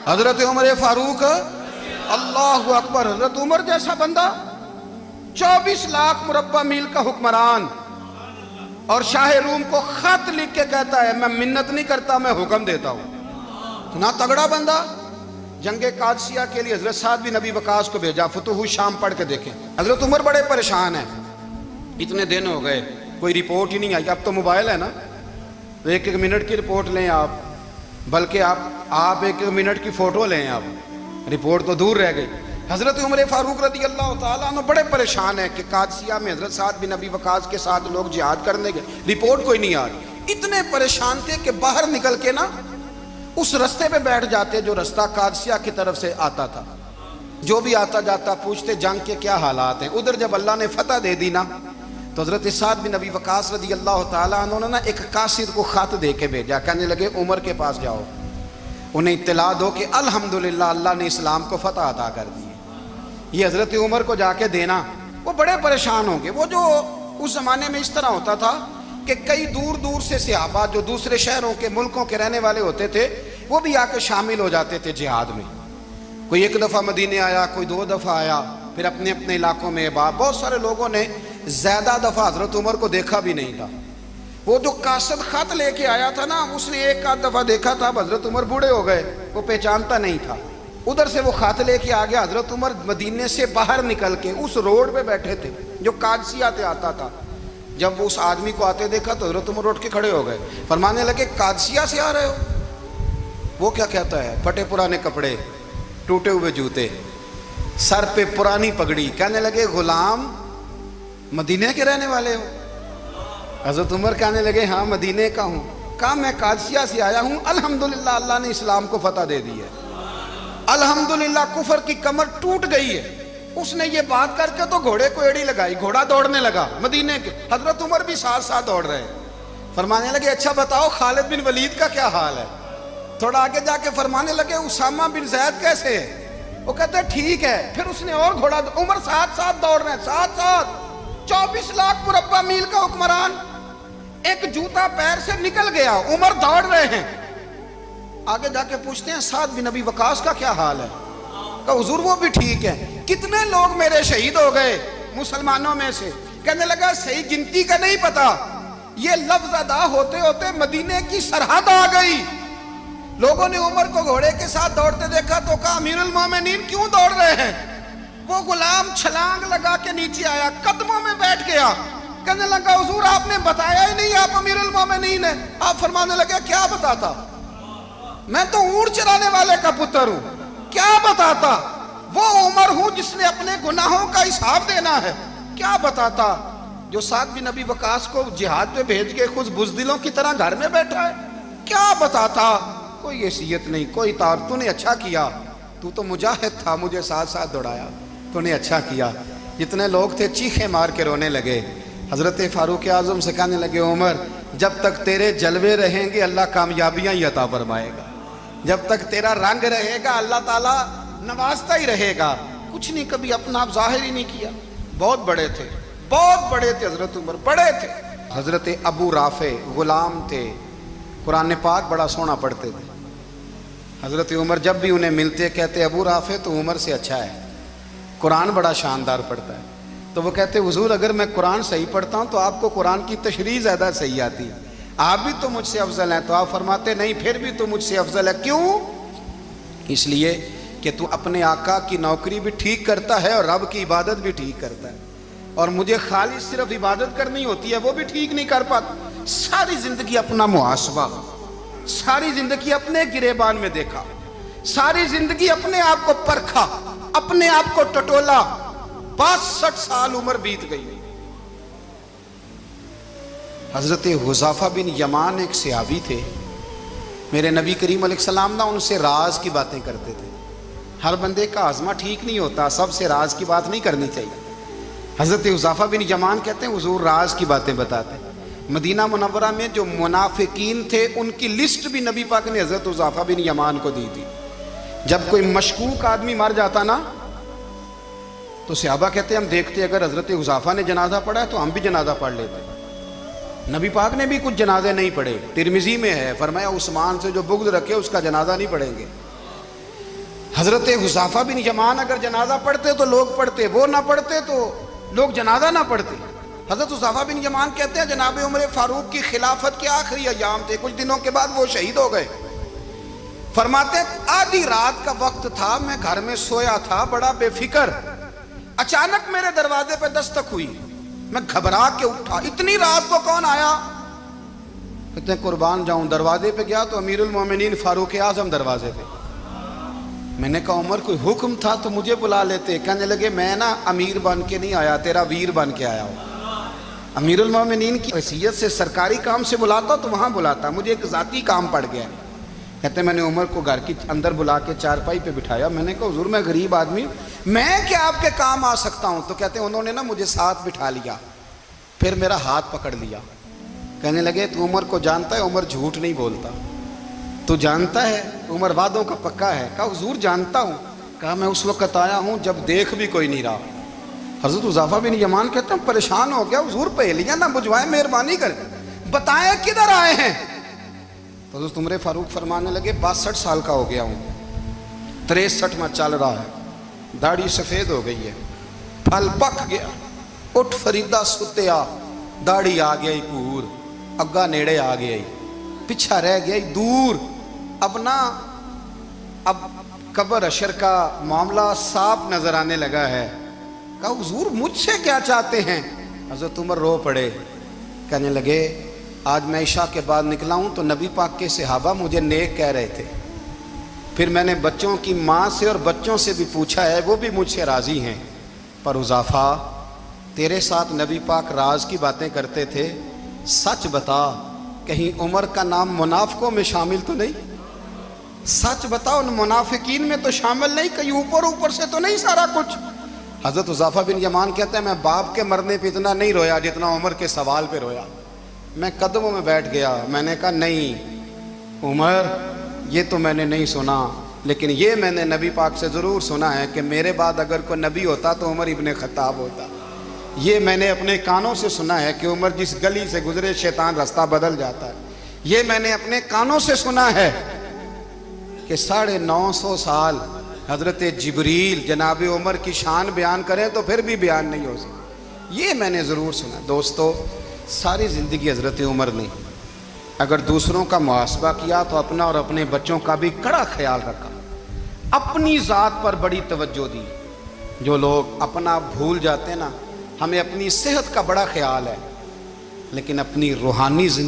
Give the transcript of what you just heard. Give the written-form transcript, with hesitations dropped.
حضرت عمر فاروق اللہ اکبر. حضرت عمر جیسا بندہ 24 لاکھ مربع میل کا حکمران اور شاہ روم کو خط لکھ کے کہتا ہے میں منت نہیں کرتا میں حکم دیتا ہوں. اتنا تگڑا بندہ. جنگ قادسیہ کے لیے حضرت سعد بن ابی وقاص کو بھیجا. فتوح شام پڑھ کے دیکھیں. حضرت عمر بڑے پریشان ہیں. اتنے دن ہو گئے کوئی رپورٹ ہی نہیں آئی. اب تو موبائل ہے نا تو ایک منٹ کی رپورٹ لیں آپ, بلکہ آپ ایک منٹ کی فوٹو لیں. آپ رپورٹ تو دور رہ گئی. حضرت عمر فاروق رضی اللہ تعالیٰ عنہ بڑے پریشان ہیں کہ قادسیہ میں حضرت سعد بن ابی وقاص کے ساتھ لوگ جہاد کرنے گئے, رپورٹ کوئی نہیں آ رہی. اتنے پریشان تھے کہ باہر نکل کے نا اس رستے پہ بیٹھ جاتے جو رستہ قادسیہ کی طرف سے آتا تھا. جو بھی آتا جاتا پوچھتے جنگ کے کیا حالات ہیں. ادھر جب اللہ نے فتح دے دی نا تو حضرت سعد بن ابی وقاص رضی اللہ تعالیٰ عنہ نے ایک قاصد کو خط دے کے بھیجا. کہنے لگے عمر کے پاس جاؤ, انہیں اطلاع دو کہ الحمدللہ اللہ نے اسلام کو فتح عطا کر دی. یہ حضرت عمر کو جا کے دینا. وہ بڑے پریشان ہوں گے. وہ جو اس زمانے میں اس طرح ہوتا تھا کہ کئی دور دور سے صحابہ جو دوسرے شہروں کے ملکوں کے رہنے والے ہوتے تھے وہ بھی آ کے شامل ہو جاتے تھے جہاد میں. کوئی ایک دفعہ مدینے آیا, کوئی 2 دفعہ آیا, پھر اپنے اپنے علاقوں میں. بہت سارے لوگوں نے زیادہ دفعہ حضرت عمر کو دیکھا بھی نہیں تھا. وہ جو قاصد خط لے کے آیا تھا نا اس نے 1 دفعہ دیکھا تھا. حضرت عمر بوڑھے ہو گئے, وہ پہچانتا نہیں تھا. ادھر سے وہ خط لے کے آ گیا. حضرت عمر مدینے سے باہر نکل کے اس روڈ پہ بیٹھے تھے جو قادسیہ سے آتا تھا. جب وہ اس آدمی کو آتے دیکھا تو حضرت عمر اٹھ کے کھڑے ہو گئے, فرمانے لگے قادسیہ سے آ رہے ہو؟ وہ کیا کہتا ہے؟ پھٹے پرانے کپڑے, ٹوٹے ہوئے جوتے, سر پہ پرانی پگڑی. کہنے لگے غلام مدینے کے رہنے والے ہو؟ حضرت عمر کہنے لگے ہاں مدینے کا ہوں. کہا میں قادسیہ سے آیا ہوں, الحمدللہ اللہ نے اسلام کو فتح دے دی ہے, الحمدللہ کفر کی کمر ٹوٹ گئی ہے. اس نے یہ بات کر کے تو گھوڑے کو ایڑی لگائی, گھوڑا دوڑنے لگا مدینے کے. حضرت عمر بھی ساتھ ساتھ دوڑ رہے. فرمانے لگے اچھا بتاؤ خالد بن ولید کا کیا حال ہے؟ تھوڑا آگے جا کے فرمانے لگے اسامہ بن زید کیسے ہے؟ وہ کہتے ہیں ٹھیک ہے. پھر اس نے اور گھوڑا. عمر ساتھ ساتھ دوڑ رہے ہیں, ساتھ ساتھ. 24 لاکھ مربع میل کا حکمران, ایک جوتا پیر سے نکل گیا, عمر دوڑ رہے ہیں. آگے جا کے پوچھتے ہیں سعد بن ابی وقاص کا کیا حال ہے؟ کہا حضور وہ بھی ٹھیک ہے. کتنے لوگ میرے شہید ہو گئے مسلمانوں میں سے؟ کہنے لگا صحیح گنتی کا نہیں پتا, یہ لفظ ادا ہوتے ہوتے مدینے کی سرحد آ گئی. لوگوں نے عمر کو گھوڑے کے ساتھ دوڑتے دیکھا تو کہا امیر المومنین کیوں دوڑ رہے ہیں؟ وہ غلام چھلانگ لگا کے نیچے آیا, قدموں میں بیٹھ گیا. کہنے لگا حضور آپ نے بتایا ہی نہیں آپ امیر المومنین ہیں. آپ فرمانے لگے کیا بتاتا؟ میں تو اونٹ چرانے والے کا پتر ہوں, کیا بتاتا؟ وہ عمر ہوں جس نے اپنے گناہوں کا حساب دینا ہے, کیا بتاتا؟ جو سعد بن ابی وقاص کو جہاد پہ بھیج کے خود بزدلوں کی طرح گھر میں بیٹھا ہے, کیا بتاتا؟ کوئی حیثیت نہیں, کوئی تار. تو نے اچھا کیا, تو تو مجاہد تھا, مجھے ساتھ ساتھ دوڑایا, تو نے اچھا کیا. جتنے لوگ تھے چیخیں مار کے رونے لگے. حضرت فاروق اعظم سے کہنے لگے عمر جب تک تیرے جلوے رہیں گے اللہ کامیابیاں ہی عطا فرمائے گا, جب تک تیرا رنگ رہے گا اللہ تعالیٰ نوازتا ہی رہے گا. کچھ نہیں کبھی اپنا آپ ظاہر ہی نہیں کیا. بہت بڑے تھے, بہت بڑے تھے حضرت عمر, بڑے تھے. حضرت ابو رافع غلام تھے, قرآن پاک بڑا سونا پڑھتے تھے. حضرت عمر جب بھی انہیں ملتے کہتے ابو رافع تو عمر سے اچھا ہے, قرآن بڑا شاندار پڑھتا ہے. تو وہ کہتے حضور اگر میں قرآن صحیح پڑھتا ہوں تو آپ کو قرآن کی تشریح زیادہ صحیح آتی ہے, آپ بھی تو مجھ سے افضل ہیں. تو آپ فرماتے نہیں پھر بھی تو مجھ سے افضل ہے. کیوں؟ اس لیے کہ تو اپنے آقا کی نوکری بھی ٹھیک کرتا ہے اور رب کی عبادت بھی ٹھیک کرتا ہے, اور مجھے خالص صرف عبادت کرنی ہوتی ہے وہ بھی ٹھیک نہیں کر پاتا. ساری زندگی اپنا محاسبہ, ساری زندگی اپنے گریبان میں دیکھا, ساری زندگی اپنے آپ کو پرکھا, اپنے آپ کو ٹٹولا. 62 سال عمر بیت گئی. حضرت حذیفہ بن یمان ایک صحابی تھے, میرے نبی کریم علیہ السلام نا ان سے راز کی باتیں کرتے تھے. ہر بندے کا ہاضمہ ٹھیک نہیں ہوتا, سب سے راز کی بات نہیں کرنی چاہیے. حضرت حذیفہ بن یمان کہتے ہیں حضور راز کی باتیں بتاتے. مدینہ منورہ میں جو منافقین تھے ان کی لسٹ بھی نبی پاک نے حضرت حذیفہ بن یمان کو دی تھی. جب کوئی مشکوک آدمی مر جاتا نا تو صحابہ کہتے ہیں ہم دیکھتے اگر حضرت حذیفہ نے جنازہ پڑھا ہے تو ہم بھی جنازہ پڑھ لیتے. نبی پاک نے بھی کچھ جنازے نہیں پڑھے. ترمذی میں ہے فرمایا عثمان سے جو بغض رکھے اس کا جنازہ نہیں پڑھیں گے. حضرت حذیفہ بن یمان اگر جنازہ پڑھتے تو لوگ پڑھتے، وہ نہ پڑھتے تو لوگ جنازہ نہ پڑھتے۔ حضرت حذیفہ بن یمان کہتے ہیں جناب عمر فاروق کی خلافت کے آخری ایام تھے، کچھ دنوں کے بعد وہ شہید ہو گئے۔ فرماتے ہیں آدھی رات کا وقت تھا، میں گھر میں سویا تھا بڑا بے فکر، اچانک میرے دروازے پہ دستک ہوئی، میں گھبرا کے اٹھا، اتنی رات کو کون آیا؟ کہتے ہیں قربان جاؤں، دروازے پہ گیا تو امیر المومنین فاروق اعظم دروازے پہ۔ میں نے کہا عمر کوئی حکم تھا تو مجھے بلا لیتے۔ کہنے لگے میں نا امیر بن کے نہیں آیا، تیرا ویر بن کے آیا ہوں۔ امیر المومنین کی حیثیت سے سرکاری کام سے بلاتا تو وہاں بلاتا، مجھے ایک ذاتی کام پڑ گیا۔ کہتے ہیں میں نے عمر کو گھر کی اندر بلا کے چارپائی پہ بٹھایا، میں نے کہا حضور میں غریب آدمی ہوں، میں کیا آپ کے کام آ سکتا ہوں؟ تو کہتے ہیں انہوں نے نا مجھے ساتھ بٹھا لیا، پھر میرا ہاتھ پکڑ لیا، کہنے لگے تو عمر کو جانتا ہے؟ عمر جھوٹ نہیں بولتا، تو جانتا ہے عمر وعدوں کا پکا ہے؟ کہا حضور جانتا ہوں۔ کہا میں اس وقت آیا ہوں جب دیکھ بھی کوئی نہیں رہا۔ حضرت حذیفہ بن یمان کہتے ہیں پریشان ہو گیا، حضور پہلیاں نہ بجھوائے، مہربانی کر بتائیں کدھر آئے ہیں؟ تو حضرت عمر فاروق فرمانے لگے 62 سال کا ہو گیا ہوں، 63 میں چل رہا ہے، داڑھی سفید ہو گئی ہے، پھل پک گیا، اٹھ فریدہ ستیا، داڑھی آ گئی پور، اگا نیڑے آ گئی، پیچھا رہ گئی دور، اب قبر اشر کا معاملہ صاف نظر آنے لگا ہے۔ کہا حضور مجھ سے کیا چاہتے ہیں؟ حضرت عمر رو پڑے، کہنے لگے آج میں عشاء کے بعد نکلا ہوں تو نبی پاک کے صحابہ مجھے نیک کہہ رہے تھے، پھر میں نے بچوں کی ماں سے اور بچوں سے بھی پوچھا ہے، وہ بھی مجھ سے راضی ہیں، پر حذیفہ تیرے ساتھ نبی پاک راز کی باتیں کرتے تھے، سچ بتا کہیں عمر کا نام منافقوں میں شامل تو نہیں؟ سچ بتا ان منافقین میں تو شامل نہیں، کہیں اوپر سے تو نہیں سارا کچھ؟ حضرت حذیفہ بن یمان کہتے ہیں میں باپ کے مرنے پہ اتنا نہیں رویا جتنا عمر کے سوال پہ رویا۔ میں قدموں میں بیٹھ گیا، میں نے کہا نہیں عمر یہ تو میں نے نہیں سنا، لیکن یہ میں نے نبی پاک سے ضرور سنا ہے کہ میرے بعد اگر کوئی نبی ہوتا تو عمر ابن خطاب ہوتا۔ یہ میں نے اپنے کانوں سے سنا ہے کہ عمر جس گلی سے گزرے شیطان رستہ بدل جاتا ہے۔ یہ میں نے اپنے کانوں سے سنا ہے کہ 950 سال حضرت جبریل جناب عمر کی شان بیان کریں تو پھر بھی بیان نہیں ہو سکتا، یہ میں نے ضرور سنا۔ دوستو ساری زندگی حضرت عمر نے اگر دوسروں کا محاسبہ کیا تو اپنا اور اپنے بچوں کا بھی کڑا خیال رکھا، اپنی ذات پر بڑی توجہ دی۔ جو لوگ اپنا بھول جاتے ہیں نا، ہمیں اپنی صحت کا بڑا خیال ہے لیکن اپنی روحانی زندگی